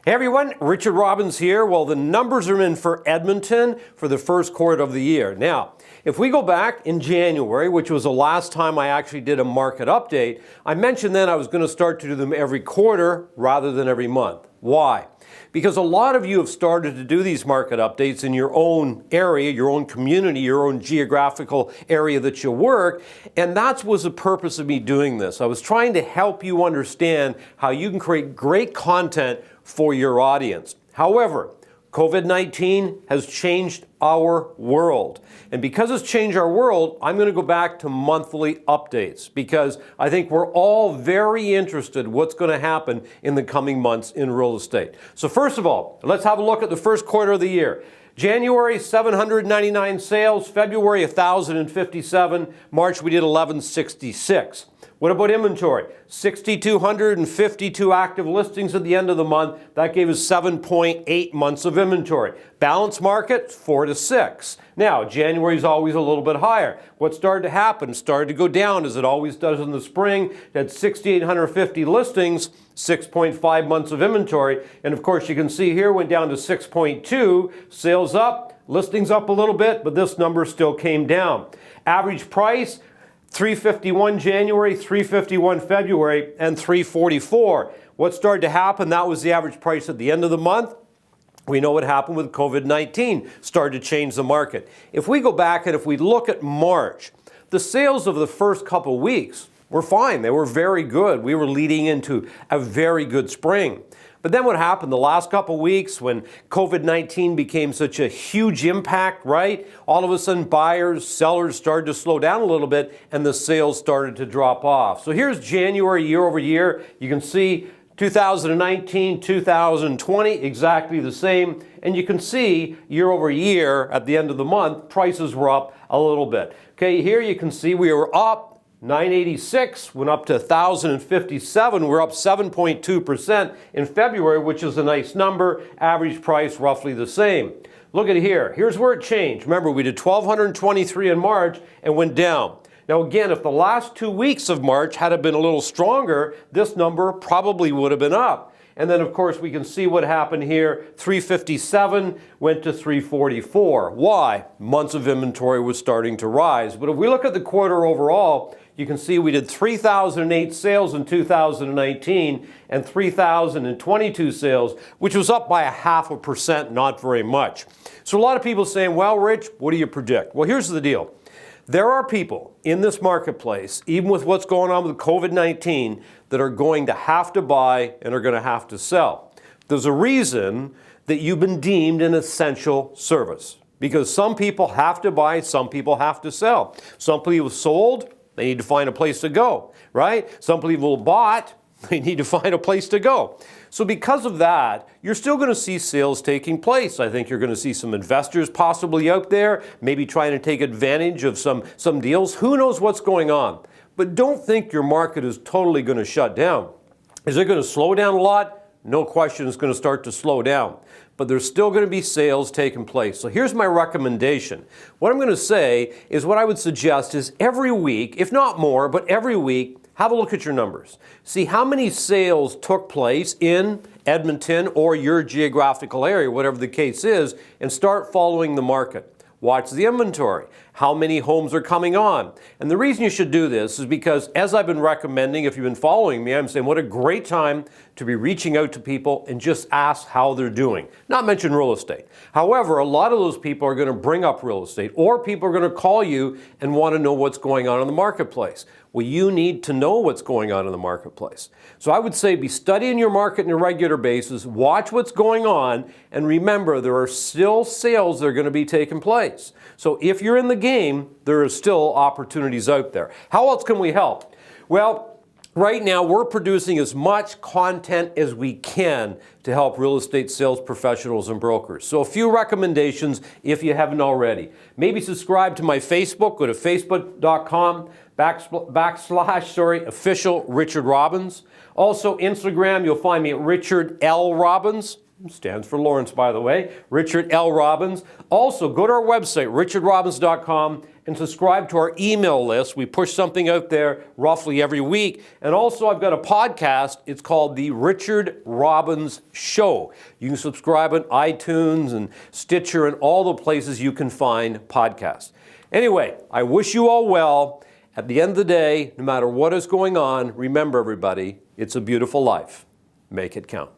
Hey everyone, Richard Robbins here. Well, the numbers are in for Edmonton for the first quarter of the year. Now, if we go back in January, which was the last time I actually did a market update, I mentioned then I was going to start to do them every quarter rather than every month. Why? Because a lot of you have started to do these market updates in your own area, your own community, your own geographical area that you work, and that was the purpose of me doing this. I was trying to help you understand how you can create great content for your audience. However, COVID-19 has changed our world. And because it's changed our world, I'm going to go back to monthly updates because I think we're all very interested in what's going to happen in the coming months in real estate. So first of all, let's have a look at the first quarter of the year. January, 799 sales. February, 1,057. March, we did 1,166. What about inventory? 6,252 active listings at the end of the month. That gave us 7.8 months of inventory. Balanced market, 4 to 6. Now, January is always a little bit higher. What started to happen? Started to go down as it always does in the spring. It had 6,850 listings, 6.5 months of inventory. And of course, you can see here went down to 6.2. Sales up, listings up a little bit, but this number still came down. Average price, $351 January, $351 February, and $344. What started to happen? That was the average price at the end of the month. We know what happened with COVID-19, started to change the market. If we go back and if we look at March, the sales of the first couple of weeks were fine. They were very good. We were leading into a very good spring. But then what happened the last couple of weeks when COVID-19 became such a huge impact, right? All of a sudden buyers, sellers started to slow down a little bit and the sales started to drop off. So here's January year over year. You can see 2019, 2020, exactly the same. And you can see year over year at the end of the month, prices were up a little bit. Okay, here you can see we were up 986, went up to 1,057. We're up 7.2% in February, which is a nice number. Average price roughly the same. Look at here. Here's where it changed. Remember, we did 1,223 in March and went down. Now again, if the last 2 weeks of March had been a little stronger, this number probably would have been up. And then, of course, we can see what happened here. 357 went to 344. Why? Months of inventory was starting to rise. But if we look at the quarter overall, you can see we did 3,008 sales in 2019 and 3,022 sales, which was up by 0.5%, not very much. So a lot of people saying, well, Rich, what do you predict? Well, here's the deal. There are people in this marketplace, even with what's going on with COVID-19, that are going to have to buy and are going to have to sell. There's a reason that you've been deemed an essential service because some people have to buy, some people have to sell. Some people sold, they need to find a place to go, right? Some people bought, they need to find a place to go. So because of that, you're still going to see sales taking place. I think you're going to see some investors possibly out there, maybe trying to take advantage of some deals. Who knows what's going on? But don't think your market is totally going to shut down. Is it going to slow down a lot? No question it's going to start to slow down. But there's still going to be sales taking place. So here's my recommendation. What I'm going to say is what I would suggest is every week, if not more, but every week, have a look at your numbers. See how many sales took place in Edmonton or your geographical area, whatever the case is, and start following the market. Watch the inventory. How many homes are coming on? And the reason you should do this is because, as I've been recommending, if you've been following me, I'm saying what a great time to be reaching out to people and just ask how they're doing. Not mention real estate. However, a lot of those people are going to bring up real estate, or people are going to call you and want to know what's going on in the marketplace. Well, you need to know what's going on in the marketplace. So I would say be studying your market on a regular basis, watch what's going on, and remember there are still sales that are going to be taking place. So if you're in the game, there are still opportunities out there. How else can we help? Well, right now we're producing as much content as we can to help real estate sales professionals and brokers. So a few recommendations if you haven't already. Maybe subscribe to my Facebook. Go to facebook.com /official Richard Robbins. Also Instagram, you'll find me at Richard L. Robbins. Stands for Lawrence, by the way. Richard L. Robbins. Also, go to our website, richardrobbins.com, and subscribe to our email list. We push something out there roughly every week. And also, I've got a podcast. It's called The Richard Robbins Show. You can subscribe on iTunes and Stitcher and all the places you can find podcasts. Anyway, I wish you all well. At the end of the day, no matter what is going on, remember, everybody, it's a beautiful life. Make it count.